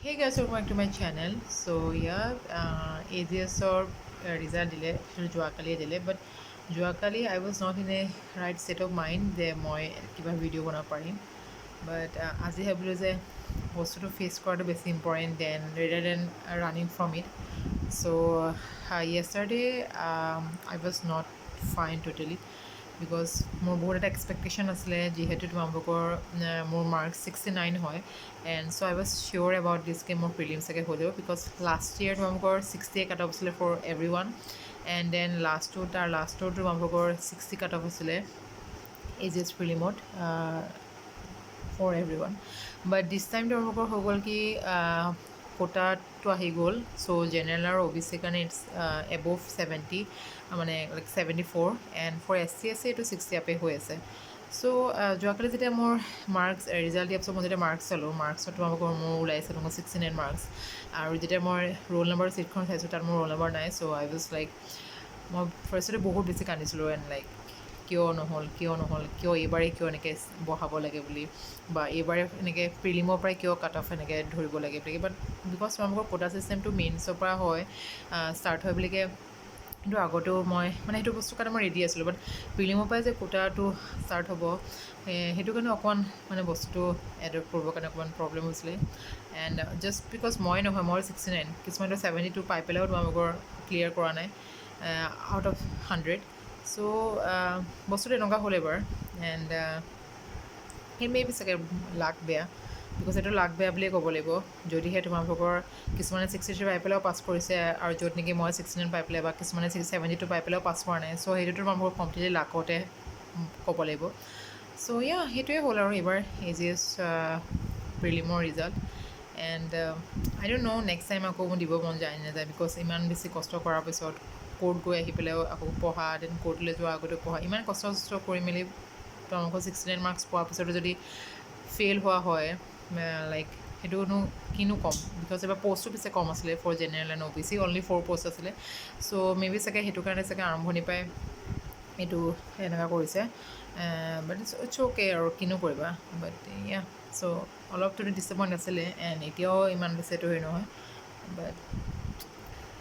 Hey guys, welcome back to my channel. So yeah, AJS or result delay যোৱাকালি দিলে, but যোৱাকালি I was not in a right state of mind যে মই কিবা video' বনাব পাৰিম, but আজি ভাবিলোঁ যে বস্তুটো ফেচ কৰাটো বেছি important rather than running from it. So yesterday I was not fine totally because মোৰ বহুত এটা এক্সপেক্টেশ্যন আছিলে যিহেতু তোমালোকৰ মোৰ মাৰ্কছ 69 হয় and so' I was sure about this কে মোৰ প্ৰিলিম চাগে হৈ যাব বিকজ লাষ্ট ইয়েৰ তোমালোকৰ 60 কাট অফ আছিলে for everyone and then লাষ্টটো তোমালোকৰ 60 কাট অফ আছিলে AJS প্ৰিলিমত for everyone but this time তোমালোকৰ হৈ গ'ল কি কোটাটো আহি গ'ল চ' জেনেৰেল আৰু অ' বি চিৰ কাৰণে ইটছ এবভ 70 মানে like 74 and for SC SC এইটো 60 আপে হৈ আছে চ' যোৱাকালি যেতিয়া মোৰ মাৰ্কছ ৰিজাল্ট দিয়াৰ পিছত মই যেতিয়া মাৰ্কছ চালোঁ মাৰ্কছত তোমালোকৰ মোৰ ওলাইছে তোমালোকৰ 69 মাৰ্কছ আৰু যেতিয়া মই ৰোল নম্বৰ ছিটখন চাইছোঁ তাত মোৰ ৰোল নম্বৰ নাই চ' আই ৱাজ লাইক মই ফাৰ্ষ্টতে বহুত বেছি কান্দিছিলোঁ এণ্ড লাইক কিয় নহ'ল কিয় এইবাৰেই কিয় এনেকৈ বঢ়াব লাগে বুলি বা এইবাৰে এনেকৈ প্ৰিলিমৰ পৰাই কিয় কাট অফ এনেকৈ ধৰিব লাগে বুলি বাট বিকজ তোমালোকৰ কোটা ছিষ্টেমটো মেইনছৰ পৰা হয় ষ্টাৰ্ট হয় বুলিকে কিন্তু আগতেও মই মানে সেইটো বস্তুৰ কাৰণে মই ৰেডি আছিলোঁ বাট প্ৰিলিমৰ পৰাই যে কোটাটো ষ্টাৰ্ট হ'ব সেইটো কাৰণে অকণমান মানে বস্তুটো এডপ্ট কৰিবৰ কাৰণে অকণমান প্ৰব্লেম হৈছিলে এণ্ড জাষ্ট বিকজ মই নহয় মোৰ 69 কিছুমানটো 72 পাই পেলাইও তোমালোকৰ ক্লিয়াৰ কৰা নাই আউট অফ 100 চ' বস্তুটো এনেকুৱা হ'ল এবাৰ এণ্ড সেই মেবি চাগে লাক বেয়া বিকজ এইটো লাক বেয়া বুলিয়ে ক'ব লাগিব যদিহে তোমালোকৰ কিছুমানে 63 পাই পেলাইও পাছ কৰিছে আৰু য'ত নেকি মই 69 পাই পেলাই বা কিছুমানে 72 পাই পেলাইও পাছ কৰা নাই চ' সেইটোতো তোমালোকৰ কমপ্লিটলি লাকতে ক'ব লাগিব চ' সেইটোৱে হ'ল আৰু এইবাৰ AJS প্ৰিলিমৰ result and I don't know' next time আকৌ মোৰ দিব মন যায় নাযায় বিকজ ইমান বেছি কষ্ট কৰাৰ পিছত কোৰ্ট গৈ আহি পেলাইও আকৌ পঢ়া দেন কোৰ্টলৈ যোৱাৰ আগতে পঢ়া ইমান কষ্ট কৰি মেলি তোমালোকৰ 69 মাৰ্কছ পোৱাৰ পিছতো যদি ফেইল হোৱা হয় লাইক সেইটোনো কিনো ক'ম বিকজ এবাৰ পষ্টটো পিছে কম আছিলে for general and OBC only 4 post আছিলে চ' মেবি চাগে সেইটো কাৰণে চাগে আৰম্ভণি পাই এইটো এনেকুৱা কৰিছে বাট ইটছ অ'কে আৰু কিনো কৰিবা বাট চ' অলপতো ডিছএপইণ্ট আছিলে এণ্ড এতিয়াও ইমান বেছি এইটো হেৰি নহয় বাট